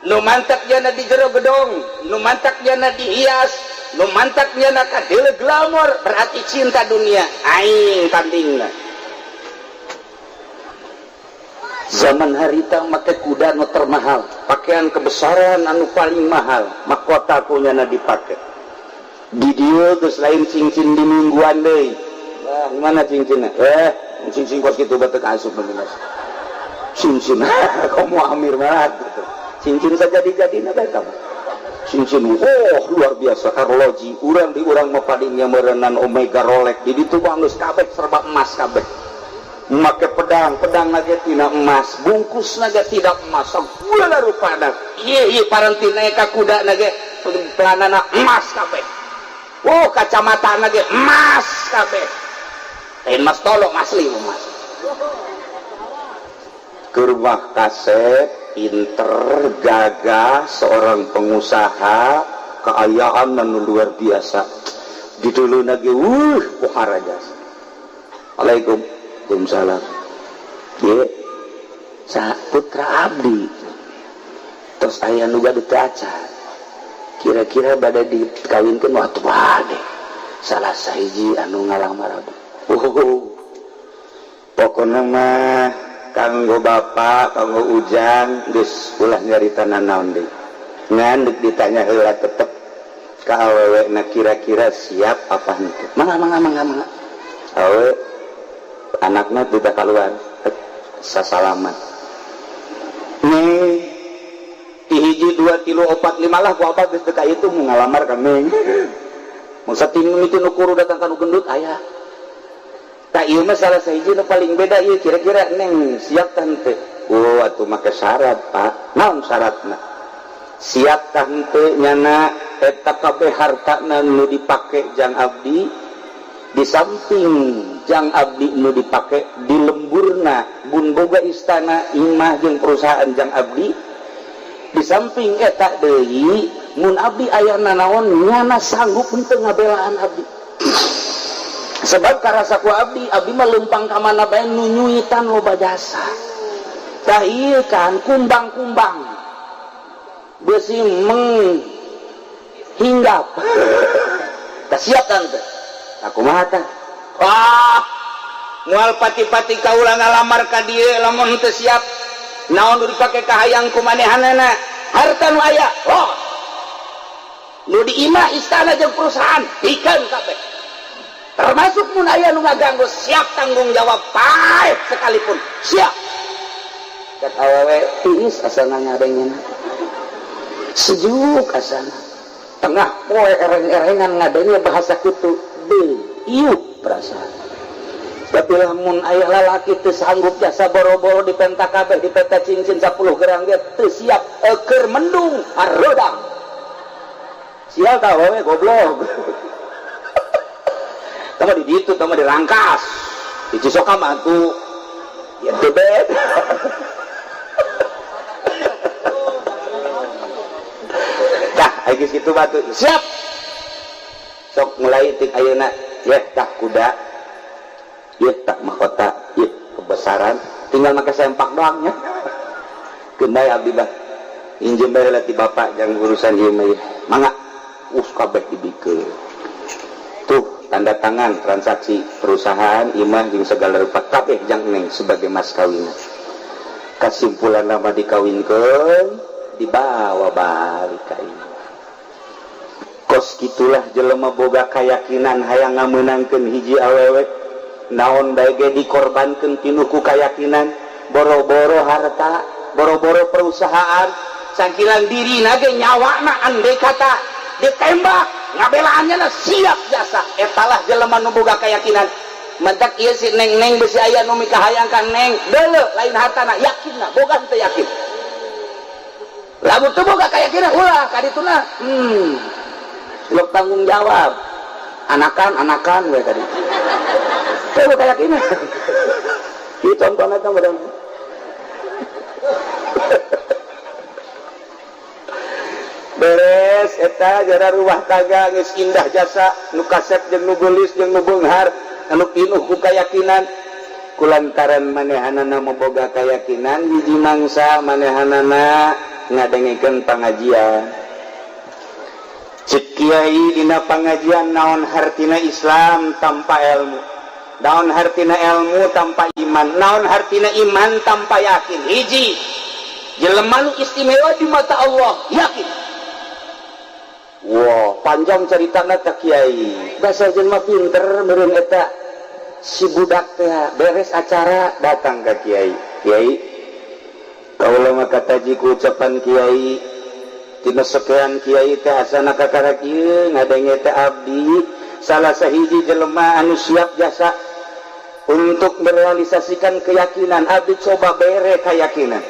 nu mantak jana di jero gedong, nu mantak jana dihias, nu mantak jana kadele glamor, berarti cinta dunia. Aing tandingna. Zaman harita make kuda nu termahal, pakaian kebesaran anu paling mahal, mahkota punya na dipake. Di dieu geus lain cincin di mingguan deui. Wah, mana cincinna? Cincin kos kitu batek asup bener. Cincin, kamu amir banget gitu. Cincin saja dijadiin apa kamu? Cincin, luar biasa karloji. Urang di urang mapadinya merenan Omega Rolex. Jadi itu banggus kabeh serba emas kabeh. Make pedang nage tina emas, bungkus nage tidak emas. Segala rupana. Iya parantina ka kuda nage pelanana emas kabeh. Kacamata nage emas kabeh. Emas tolong asli emas. Germah kasep, pinter, gagah, seorang pengusaha, keayaan anu luar biasa. Di dulu nage poharajas. Assalamualaikum. Waalaikumsalam. Ye, putra abdi. Terus aya nu bade acan. Kira-kira bade dikawinkeun waktu bade. Salah sahiji anu ngalamar abdi. Pokona mah kanggo bapak, kanggo ujang geus ulah nyarita naon deui. Ngan deuk ditanya heula tetep ka awewena kira-kira siap apa henteu. Mangga. Awe anaknya tidak keluar sasalaman nih hiji 2 3 4 5 lah gua apa geus teu ka itu mau ngalamar kami mun sating itu nu kuru datang ka nu gendut aya tak ieu mah salah sahiji nu paling beda ieu kira-kira neng siap tah henteu atuh make syarat Pak naon syaratna siap tah henteu nyana eta kabeh hartana nu dipake jang abdi di samping jang abdi nu dipake di lemburna bun boga istana imah jeung perusahaan jang abdi di samping eta deui mun abdi aya nanaon nyana sanggup henteu ngabelaan abdi sebab karasa ku abdi mah leumpang ka mana bae nu nyuitan loba jasa tah ieu kan kumbang-kumbang beusi menghinggap tah siap tante aku mata mual pati-pati kaula ngalamar ka dieu lamun teu siap naon dipake ka hayang kumanehanana harta nu aya nu di imah istana jeung perusahaan pikeun kabeh termasuk mun aya nu ngaganggu siap tanggung jawab paeh sekalipun siap kat awewe tiis asana ngadengeun sejuk asana tengah poe ereng-erengan ngadenge bahasa kitu iup perasaan tapi lamun aya lalaki teu sanggup jasa boro-boro dipentak kabeh dipeta cincin 10 gerang dia teu siap keur mendung arodang sial tah we goblok tama di ditu tama dirangkas di Cisoka mah tuh ya teu bet tah aya kitu batu siap sok mulai tik ayeuna ya tak kuda ya tak mahkota ya kebesaran tinggal make sempak doang nya kendai abdi bah injem bae ti bapak jang urusan ieu mah mangga kabeh dibikeun tuh tanda tangan transaksi perusahaan imah jeung segala rupa kabeh jang neng sebagai mas kawinna kasimpulan nama dikawinkeun dibawa balik ka imah kos gitulah jelema boga kayakinan hayang ngameunangkeun hiji awewe naon bae ge dikorbankeun tinuku kayakinan boro-boro harta boro-boro perusahaan sangkilan dirina ge nyawana andai kata ditembak ngabelaannya na siap jasa etalah jelema nu boga kayakinan mentak ieu si neng besi aya nu mikahayang ka neng deuleu lain hartana yakinna boga teu yakin lamun teu boga kayakinan ulah ka dituna silok tanggung jawab anakan gue tadi saya kayak gini itu contohnya kan benar beres eta gara rumah tangga geus indah jasa nu kasep jeung nu geulis jeung nu beunghar anu pinuh ku kayakinan kulantaran manehanana memboga keyakinan hiji mangsa manehanana ngadengikeun pengajian. Cek kiai dina pengajian naon hartina Islam tanpa ilmu, naon hartina ilmu tanpa iman, naon hartina iman tanpa yakin. Hiji jelema nu istimewa di mata Allah yakin. Wow, panjang ceritana tak kiai. Basa jelema pinter meureun eta si budak teh beres acara datang ke kiai. Kiai, kaula mah kataji ku ucapan kiai tina sekian kiai teh asana kakara kieu ngadenge teh abdi salah sahiji jelema anu siap jasa untuk merealisasikan keyakinan. Abdi coba bere keyakinan.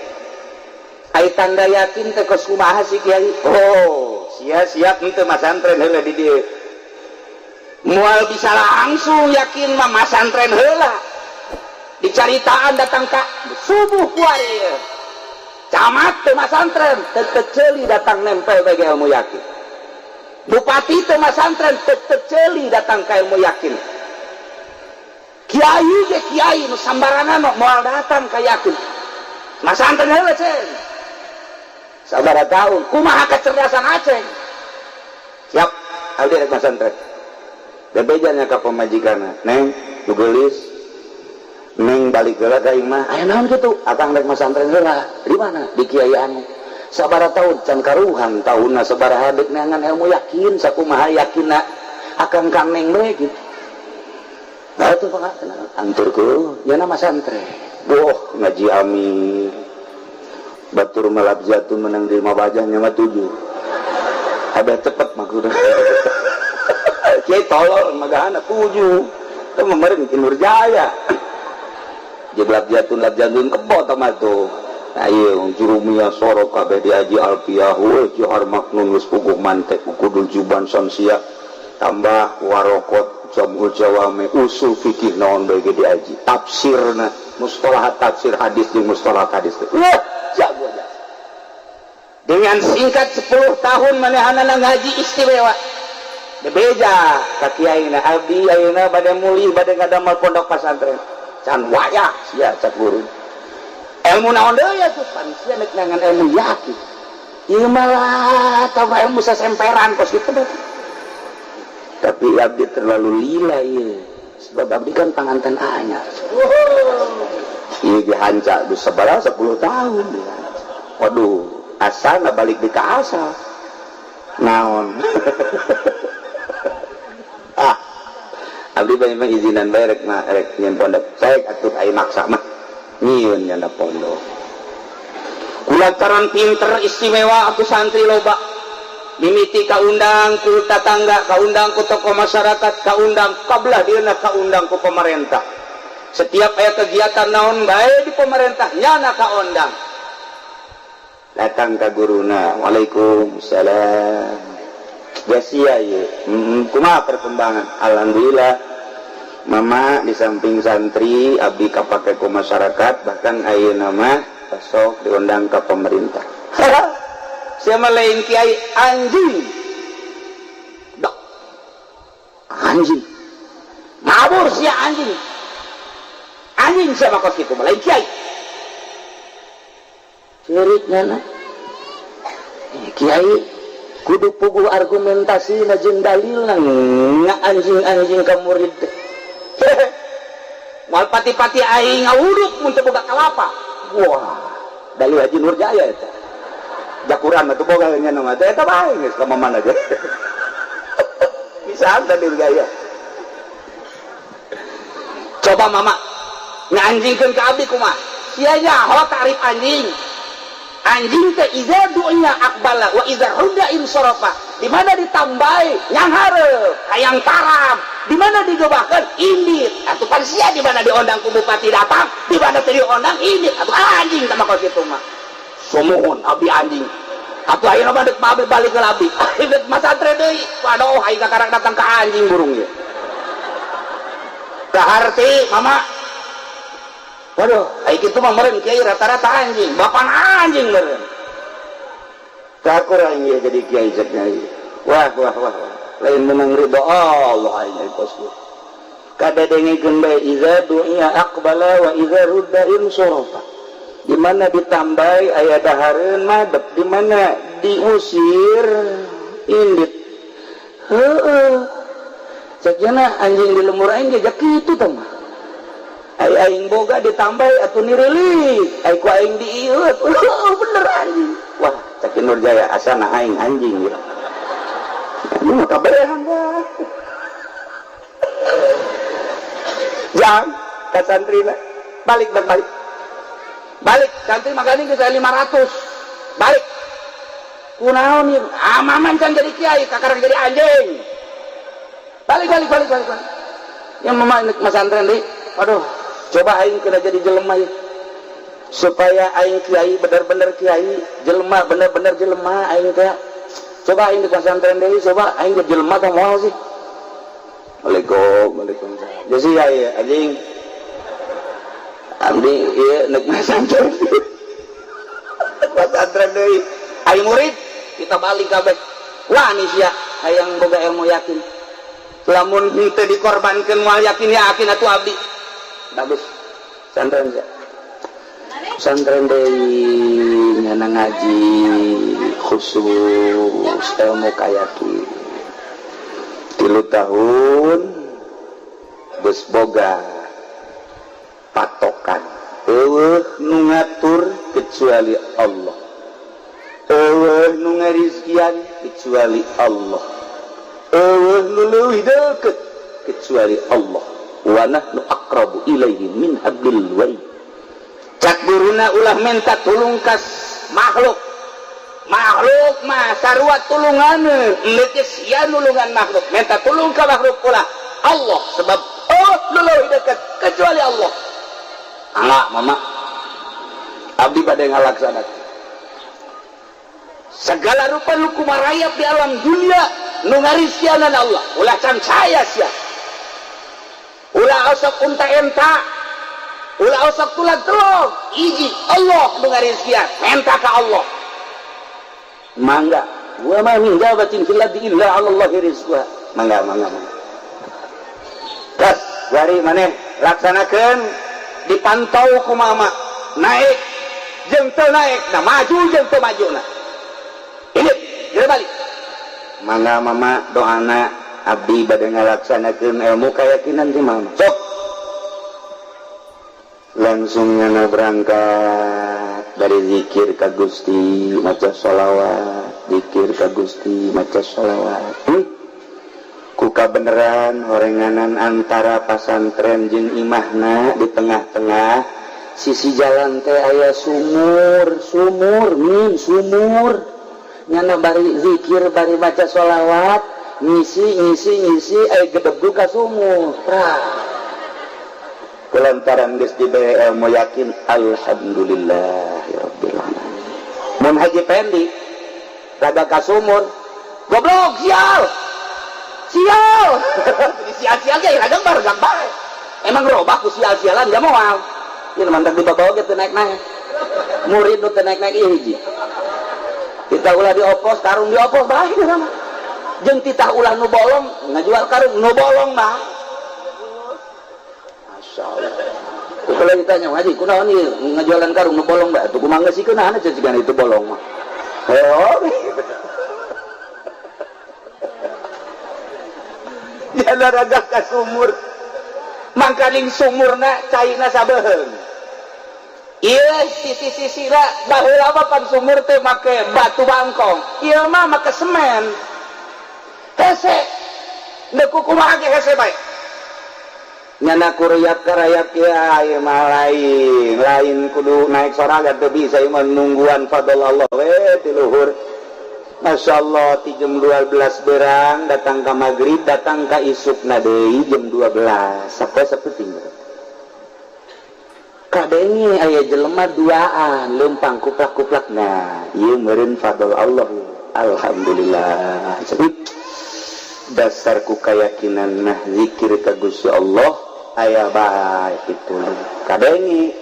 Ai tanda yakin teh geus kumaha si kiai? Oh, siap henteu masantren heula di dieu. Moal bisa langsung yakin mah masantren heula. Dicaritaan datang ka subuh kuari. Camat teh masantren teteceli datang nempel bagi ilmu yakin. Bupati teh masantren teteceli datang ka ilmu yakin. Kiai ge kiai nu sambarangan moal datang ka yakin. Masantren heula cen. Sabaraha tahun kumaha kecerdasan Aceh. Siap abdi rek masantren. Bebejanya ka pamajikanna, Neng, nu geulis. Neng balik heula ka imah. Aya naon kitu? Akang rek masantren heula. Di mana? Di kiai anu. Sabaraha tahun can karuhan tahunna sabaraha deuk neangan ilmu yakin sakumaha yakinna akang ka Neng we kitu. Nah itu pangatna anturku yana masantren. Boh ngaji amir. Batur malab jatuh menang di mabajahnya mah 7. Ada cepet mah kudu. Kiai tolol magahana 7. Itu meureun ki Nurjaya. Jeblab jatun lab jatun kebo tama tuh. Nah ieu jurumia sorok kabeh di Haji Alfiah we Johar Maknun geus puguh mantek kudul juban samsia tambah warokot jamul jawame usul fikih naon bae di Haji. Tafsirna mustalahat tafsir hadis jeung mustalahat hadis. Jago aja. Dengan singkat 10 tahun manehana ngaji istimewa. Bebeja ka kiaina abdi ayeuna bade muli bade ngadamel pondok pesantren. Can wayah sia cak guru. Ilmu naon deui atuh pan sia nek nangan ilmu yakin. Ieu malah tambah ilmu sasemperan kos kitu. Tapi abdi terlalu lila ieu. Sebab abdi kan panganten anyar. Ieu ge hanca geus sabaraha 10 tahun dia. Waduh, asalna balik di ka asal. Naon? Abdi banyak izinan bae rek nyen pondok. Saek atuh ai maksa mah. Nyieun nyana pondok. Kulantaran pinter istimewa atuh santri loba. Mimiti kaundang ku tatangga, kaundang ku tokoh masyarakat, kaundang kabelah dieuna kaundang ku pemerintah. Setiap aya kegiatan naon bae di pemerintah nyana kaundang. Datang ka guruna, Waalaikumsalam. Gasia ieu. Kumaha perkembangan? Alhamdulillah. Mama di samping santri abdi kapake ku masyarakat, bahkan ayeuna mah besok diundang ke pemerintah. Siapa lain kiai anjing. Dok. Anjing. Mabur sia anjing. Anjing siapa kos kitu lain kiai. Ceriknya na. Kiai kudu puguh argumentasi na jeung dalil na anjing-anjing ka murid. Mal pati-pati aing ngawuduk mun teu boga kalapa. Wah, dalil Haji Nurjaya eta. Jakuran atuh boga nya nama teh eta bae geus ka mamana ge. Bisa dalil Nurjaya. Coba mama nganjingkeun ka abdi kumaha? Sia nyaho tarif anjing. Anjing teh iza du'nya akbala wa iza rudda insarafa. Di mana ditambahi yang hareup, hayang tarap. Di mana digobahkeun indit. Atuh pan sia di mana diondang ku bupati datang, di mana teu diondang indit. Atuh anjing tah mah kitu mah. Somohon abdi anjing. Atuh ayeuna mah deuk babe balik ke abdi. Deuk masantren deui. Waduh aing kakarang datang ka anjing burung ye. Kaharti mama. Waduh, aing kitu mah meureun kiai rata-rata anjing, bapan anjing meureun. Kakur aing jadi kiai cek nyai. Wah. Lain menang ridho Allah aing posku. Kada dengikeun bae iza du'a aqbala wa iza rudda insarafa. di mana ditambai aya dahareun madep, di mana diusir indit. Heeh. Sakjana anjing di lemur aing ge kitu tah mah. Aing boga ditambai atuh nireulik, ai ku aing diieut. Bener anjing. Wah, cak Nurjaya asana aing anjing ya. Ini kaberehan dah. Jang ka santrina balik santri magani geus 500 balik kunaon ieu maman can jadi kiai kakarang jadi anjing balik yang mama mas santren deui aduh coba aing kena jadi jelema ya supaya aing kiai bener-bener kiai jelema bener-bener jelema aing teh coba aing di pesantren deui coba aing jadi jelema teh moal sih. Waalaikumsalam. Jadi ya anjing abdi ieu neuk pesantren. Pesantren deui. Ai murid kita balik kabeh. Wah nih sia hayang boga ilmu yakin. Lamun henteu dikorbankeun moal yakin atuh abdi. Bagus. Pesantren sia. Pesantren deui nyana ngaji khusus ilmu kayakin. 3 tahun geus boga patokan eueuh nu ngatur kecuali Allah, eueuh nu ngarizkian kecuali Allah, eueuh nu leuwih deukeut kecuali Allah. Wa nahnu aqrabu ilaihi min hablil warid. Cak buruna ulah minta tulung ka makhluk mah sarua tulunganeun leukis ya nulungan makhluk minta tulung ka makhluk ulah Allah sebab leuwih deukeut kecuali Allah. Angga mama abdi bade ngalaksanakeun segala rupa nu kumarayap di alam dunia nu ngarizkianan Allah ulah can saya sia ulah osok unta enta ulah osok tulang telog iji Allah nu ngarizkian minta ka Allah mangga wa ma min dabatin fil ardi illa 'ala Allahi rizquha mangga kas bari maneh laksanakeun dipantau ku mama naik jeung teu naik nah maju jeung teu majuna ini geus balik mangga mama doana abdi bade ngalaksanakeun ilmu keyakinan ti mama sok langsung nyana berangkat dari zikir ka Gusti maca sholawat zikir ka Gusti maca sholawat ku kabeneran horenganan antara pasantren jeung imahna di tengah-tengah sisi jalan teh aya sumur nyana bari zikir bari maca sholawat ngisi aya gedebgu ka sumur kelantaran geus dibere ilmu yakin alhamdulillahirabbil alamin. Mun haji pendi raga ka sumur goblok sial sial ge raga bargang bae emang robah ku sial-sialan gak moal ieu mantap dibawa ge teu naik-naik murid nu teu naik-naik ieu hiji kita ulah diopos karung diopos bae mah jeung titah ulah nu bolong ngajual karung nu bolong mah kalau ditanya ngaji kunaon ieu ngajualan karung nu bolong mbak tuh kumaha geus sikeun hana cicigan itu bolong mah jana raga ka sumur mangkaning sumurna caina sabeheung ieu sisi-sisina baheula mah pan sumur teh make batu bangkong ieu mah make semen hese deuk kumaha ge hese bae nyana kurayap karayap ya ieu mah lain kudu naik soraga teu bisa ieu mah nungguan fadl Allah we ti luhur masyaallah ti jam 12 berang datang ka magrib datang ka isukna deui jam 12 sampai saeuting kadengi aya jelema duaan leumpang kuplak-kuplak nah ieu meureun fadl Allah alhamdulillah dasar ku keyakinan nah zikir ka Gusti Allah aya baik itu kadengi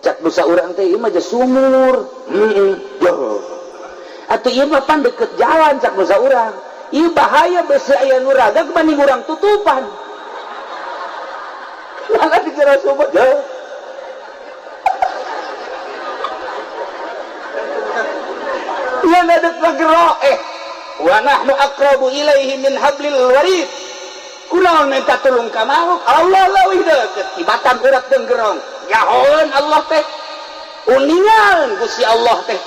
cak dosa urang teh ieu mah just sumur yo atuh ieu mah pan deket jalan cak dosa urang ieu bahaya besi aya nu raga kebanding urang tutupan mangga dikira sumur yo ya nadek magero wa nahnu aqrabu ilaihi min hablil warid kunaon minta tulung ka makhluk Allah leuwih deukeut tibatan urat jeung gerong yahoeun Allah teh uningan Gusti Allah teh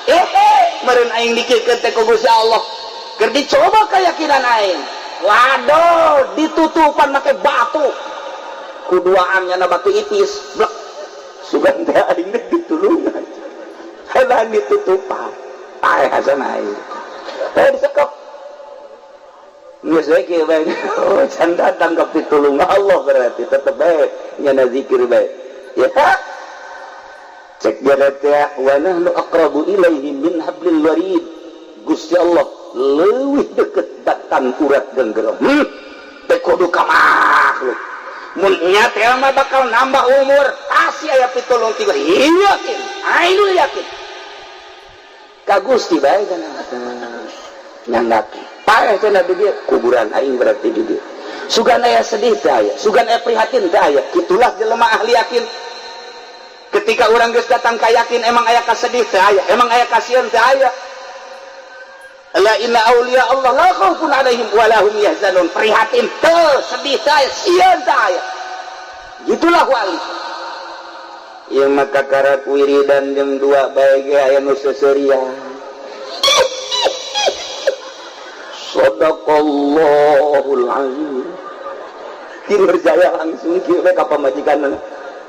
meureun aing dikeukkeun teh ku Gusti Allah keur dicoba keyakinan aing waduh ditutupan make batu kuduaan nya batu ipis blek sugan teh aing ditulungan halan ditutupan tae hasan aing teh disekep geus we kieu bae can datang ka pitulungan Allah berarti tetep bae nya zikir bae ya cek dia teh wa nahnu aqrabu ilaihi min hablil warid Gusti Allah leuwih deukeut batang urat jeung gerong teh kudu ka makhluk mun nya teh mah bakal nambah umur pasti aya pitulung tiba yakin aing yakin ka Gusti bae kana nyandaki paeh teh di dieu kuburan aing berarti di dieu sugan aya sedih teh aya sugan aya prihatin teh aya kitulah jelema ahli yakin ketika orang geus datang ka yakin emang aya kasedih teh aya emang aya kasieun teh aya la inna auliya Allah la khaufun alaihim wa la hum yahzanun prihatin teh sedih teh aya sieun teh aya gitulah wali ieu mah kakarak wiridan jam 2 bae ge aya nu seserian Sadaqallahul azim kinerjaya langsung kieu we ka pamajikanna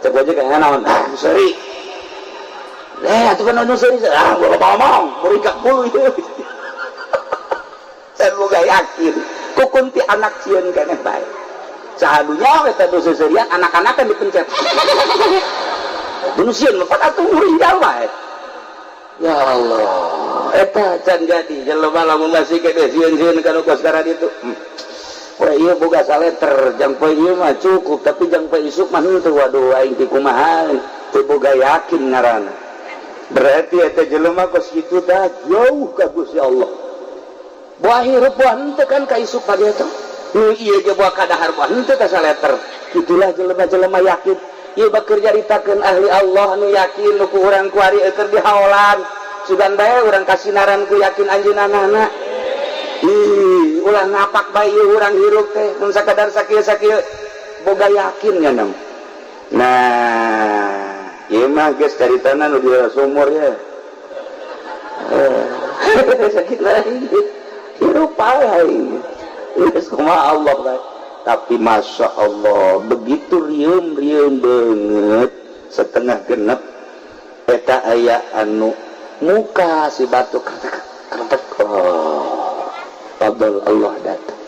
cek aja kayak naon seri atuh kan anu seri bola ngomong beri ka puluh saya boga yakin kukunti anak sieun keneh bae sahadunya eta dosa serian anak-anak kan dipencet bunuh sieun mah atuh muring jalma ya Allah eta can jadi jelema lamun masih kene sieun-sieun kana koskara ditu poe ieu boga saleter jang poe ieu mah cukup tapi jang poe isuk mah henteu waduh aing teh kumaha teu boga yakin ngaranna berarti eta jelema kos kitu tah jauh ka Gusti Allah buah hirup buah henteu kan ka isuk pagi eta nu ieu ge buah kadahar buah henteu ka saleter itulah jelema-jelema yakin ieu bakeur jaritakeun ahli Allah nu yakin nu ku urang ku ari keur dihaolan sugan bae urang kasinaran ku yakin anjeunna ulah ngapak bae urang hirup teh mun sakadar sakieu-sakieu boga yakin nya nam nah ieu mah geus caritana nu di sumur ya sakit lain hirup bae geus kumaha Allah bae tapi masya Allah begitu rieum-rieum banget setengah genep eta aya anu muka si batu kertek fadl Allah datang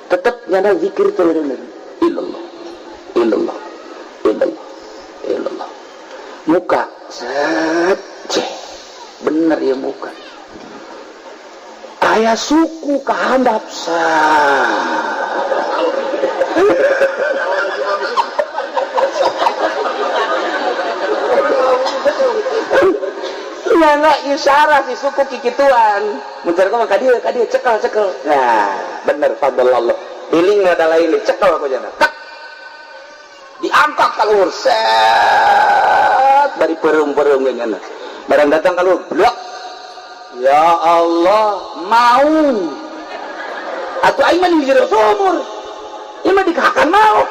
tetap nyana zikir terus illallah illallah illallah illallah muka set bener ya muka aya suku kahandap nyana isyarah si suku kikituan muncar kau ka dieu cekel nah bener fadl Allah hiling ada lain cekel aku jana tak diangkat kalur set dari perum-perum nyana barang datang kalur blok ya Allah mau atuh aing mah di jero sumur ieu mah dikahakan mau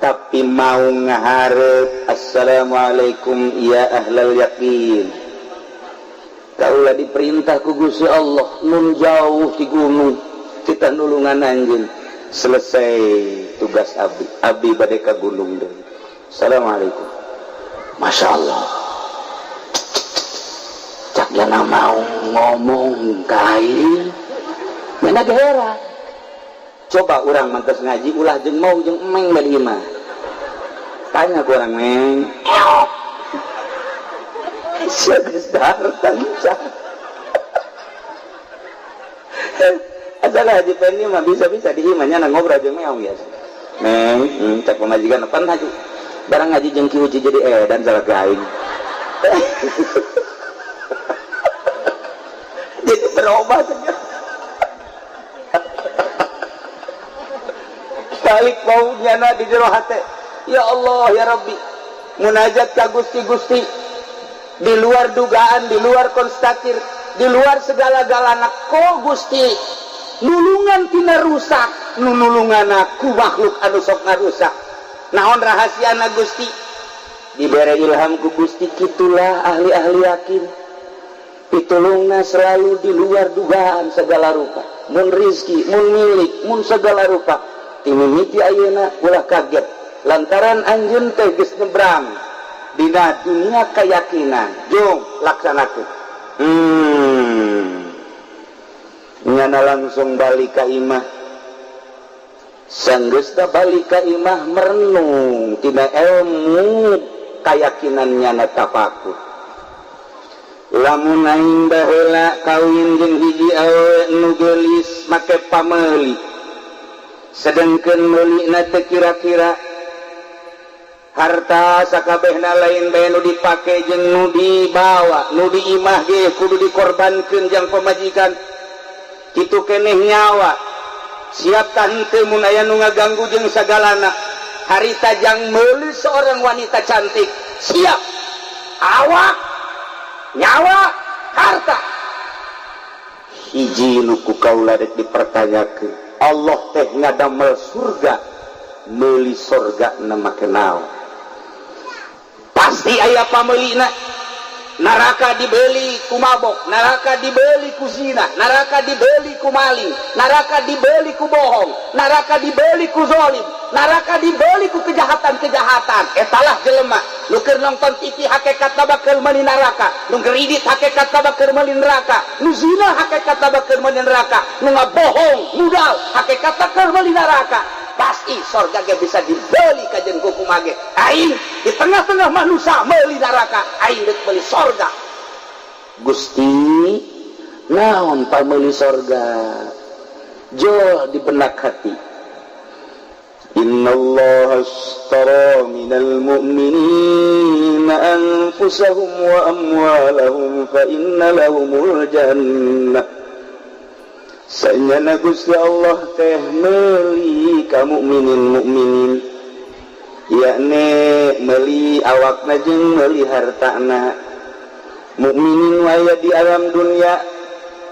tapi mau ngaharep assalamualaikum ya ahlal yakin kaulah diperintah ku Gusti Allah nun jauh di gunung kita nulungan anjeun selesai tugas abdi bade ka gunung deui assalamualaikum masya Allah cak yana mau ngomong kain mana heran coba orang mantas ngaji ulah jeung mau jeung emeng bari mah tanya ku orang meng geus dahar tancah asal haji pendi mah bisa-bisa di imahnya ngobrol jeung meong ya meng cek pamajikan pan haji barang ngaji jeung ki uci jadi edan salah gaing jadi berubah saja balik maunya na di jero hate ya Allah ya Rabbi munajat ka Gusti di luar dugaan, di luar konstatir, di luar segala-galana ko Gusti nulungan tina rusak, nulungan aku makhluk anu sok ngarusak. Naon rahasiana Gusti? Dibere ilham ku Gusti, kitulah ahli-ahli yakin pitulungna selalu di luar dugaan segala rupa, mun rizki, mun milik, mun segala rupa. Timimiti ayeuna ulah kaget lantaran anjeun teh geus nyebrang dina dunia keyakinan. Jom laksanakeun. Nyana langsung balik ka imah. Sanggeus da balik ka imah merenung tina ilmu keyakinan nyana tafakur. Lamun aing baheula kawin jeung hiji awewe nu geulis make pameuli, sedengkeun meulina teu kira-kira harta sakabehna lain bae nu dipake jeung nu dibawa, nu diimah ge kudu dikorbankeun jang pamajikan. Kitu keneh nyawa siap tah henteu mun aya nu ngaganggu jeung sagalana. Harita jang meuli seorang wanita cantik, siap awak, nyawa, harta. Hiji nu ku kaula rek dipertanyakeun, Allah teh ngadamel surga, meuli surga na make naon? Pasti aya pameulina. Neraka dibeli ku mabok, neraka dibeli ku zina, neraka dibeli ku maling, neraka dibeli ku bohong, neraka dibeli ku zalim, neraka dibeli ku kejahatan-kejahatan. Etalah jelema nu keur nonton TV hakikatna bakal meuli neraka, nu geridit hakikatna bakal meuli neraka, nu zina hakikatna bakal meuli neraka, nu ngabohong modal hakikatna bakal meuli neraka. Pasti surga ge bisa dibeli ka jeung kumaha ge. Aing di tengah-tengah manusia meuli neraka, aing rek meuli surga. Gusti, naon pameuli surga? Jol di benak hati. Innallaha ashtara minal mu'minina anfusahum wa amwalahum fa inna lahumul jannah. Sanyana Gusti Allah teh meuli ka mukminin yakni meuli awakna jeung meuli hartana. Mukminin waya di alam dunia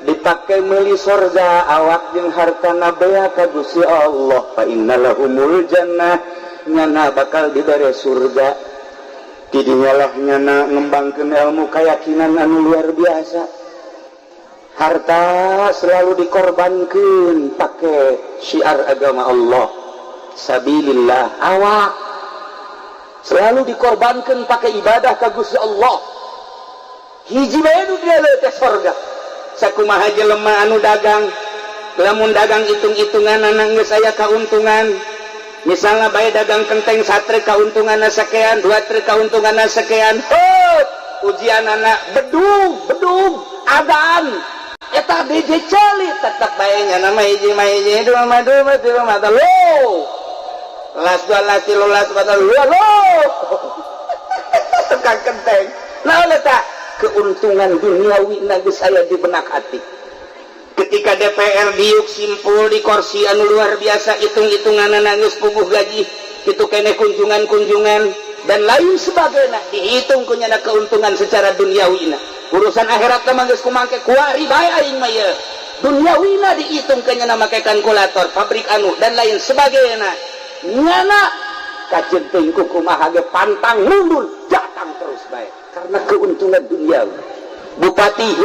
dipake meuli surga, awak jeung hartana bea ka Gusti Allah. Fa innalahumul jannah, nyana bakal dibere surga. Tidinya lah nyana ngembangkeun ilmu keyakinan anu luar biasa. Harta selalu dikorbankan pakai syiar agama Allah, sabilillah. Awak selalu dikorbankan pakai ibadah ka Gusti Allah. Hiji bae nu dieu teh surga. Sakumaha jelema anu dagang, lamun dagang hitung-hitungan anak geus aya kauntungan. Misalnya bae dagang kenteng satre kauntunganna sakean, dua tre kauntunganna sakean. Ujian anak bedug adan. Eta DJ celit tetap baiknya nama hiji dua madu tilu mata lo las dua las tilu las mata lo tekan kenteng. Nah letak keuntungan duniawi geus aya di benak hati. Ketika DPR diuk simpul di kursi anu luar biasa, hitung-hitunganna geus puguh gaji, kitu keneh kunjungan dan lain sebagainya dihitung kunyana keuntungan secara duniawina. Urusan akhirat mah geus kumangke kuari bae aing mah ye. Duniawina dihitung kenyana make kalkulator, pabrik anu dan lain sebagainya. Nyana kajeun teuing ku kumaha ge pantang mundur, datang terus bae karena keuntungan duniawi. Bupati,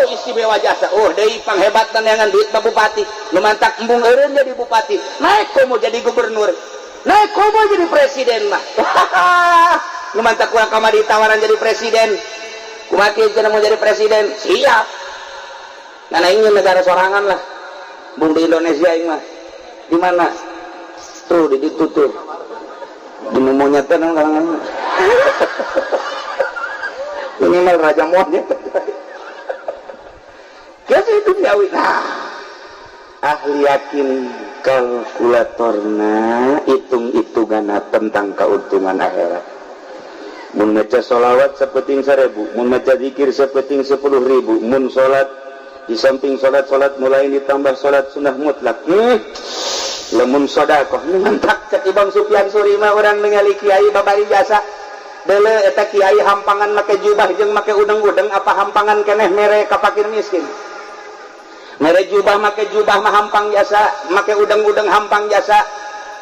istimewa jasa. Deui panghebatna neangan duit mah bupati. Lumantak embung eureun jadi bupati. Naik komo jadi gubernur. Naik komo jadi presiden mah. Lumantak kurang kamari tawaran jadi presiden. Kumaha kieu cenah mau jadi presiden? Siap. Karena ini negara sorangan lah. Bung di Indonesia ini mah. Di mana? Tuh di situ tuh. Di monyet kan orang. Minimal raja monyet. Kieu itu duniawi. Nah, ahli yakin kalkulatorna hitung-hitunganna tentang keuntungan akhirat. Mun maca sholawat sapeting 1000, mun maca zikir sapeting 10.000, mun sholat di samping sholat mulai ditambah sholat sunnah mutlak. Lamun sedekah mantap cek Imam Sufyan Suri mah urang ningali kiai babari jasa Dele eta kiai hampangan make jubah jeung make udeng-udeng apa hampangan keneh mere ka fakir miskin. Mere jubah make jubah mah hampang jasa, make udeng-udeng hampang jasa.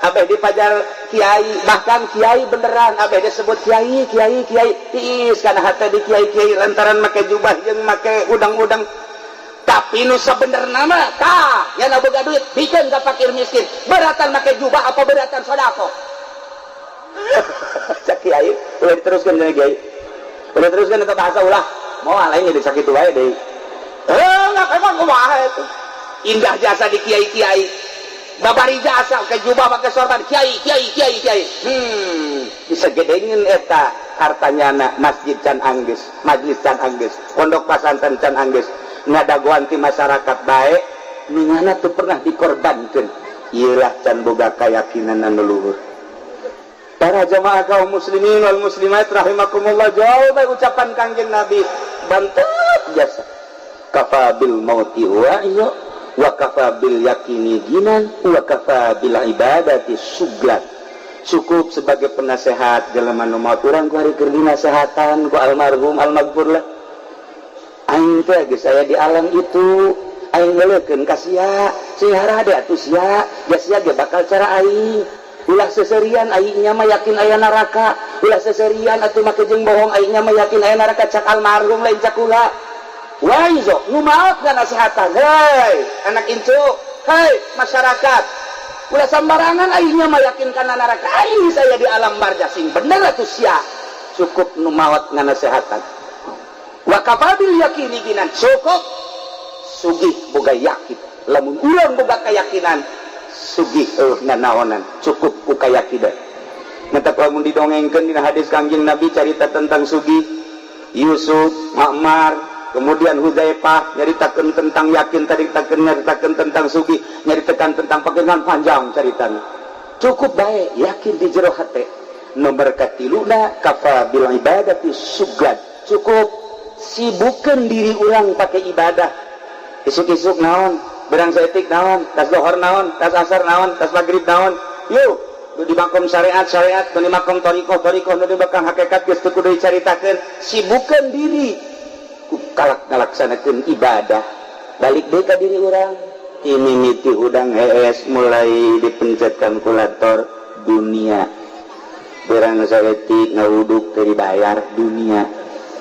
Abeh dipajar kiai, bahkan kiai beneran abeh disebut kiai tiis kana hate di kiai lantaran make jubah jeung make udeng-udeng. Tapi nu sabenerna mah tah nya boga duit bikin ka fakir miskin. Beratan make jubah apa beratan sedekah? Cak kiai, ulah diteruskan jadi kiai. Ulah teruskan eta bahasa ulah. Mau lain jadi sakitu wae deui. Enggak emang kumaha itu. Indah jasa di kiai-kiai. Babari jasa ke jubah pakai sorban kiai. Bisa gedengeun eta hartanyana Masjid Can Anggis, Majelis Can Anggis, Pondok Pesantren Can Anggis. Ngadagoan ti masyarakat bae, ningana teu pernah dikorbankeun. Ieu lah can boga kayakinan anu luhur. Para jamaah kaum muslimin wal muslimat rahimakumullah, jauh bae ucapan Kangjeng Nabi bantut jasa. Kafa bil mauti wa'iyo wa kafa bil yakini ginan wa kafa bil ibadati suglan. Cukup sebagai penasehat jelema nu maut urang ku hari keur dinasehatan ku almarhum almaghfur lah. Aing teh geus aya di alam itu, aing ngeulekeun ka sia, sihara ada atuh sia, geus sia ge bakal cara aing. Ulah seserian aingnya mah yakin aya neraka, ulah seserian atuh make jeung bohong aingnya mah yakin aya neraka, cak almarhum lain cak ulah. Waizo nu maot kana nasihatan, hei anak incu, hei masyarakat, ulah sambarangan aingnya mah yakin kana neraka, aing saya di alam barzah sing bener atuh sia. Cukup nu maot nganasehatan. Wa kafabil yakini ginan, cukup sugih boga yakin, lamun urang boga keyakinan sugih nganaonan cukup ku kayakinan. Mata lamun didongengkeun dina hadis Kangjeng Nabi carita tentang sugih Yusuf, Ma'mar, kemudian Hudzaifah nyaritakeun tentang yakin, nyaritakeun tentang sugih, nyaritakeun tentang pagengan panjang caritana. Cukup bae yakin di jero hate. Nomor katiluna kafa bil ibadati sugad. Cukup sibukkeun diri urang pakai ibadah. Isuk-isuk naon? Berang setik naon, tas dohor naon, tas asar naon, tas maghrib naon. Yuk, nu di makom syariat, nu di makom torikoh, nu di makom hakikat geus teu kudu dicaritakeun. Sibukkeun diri ku ngalaksanakeun ibadah. Balik deui ka diri urang. Mimiti udang hees mulai dipencetkan kulator dunia. Berang setik ngawuduk teu dibayar dunia.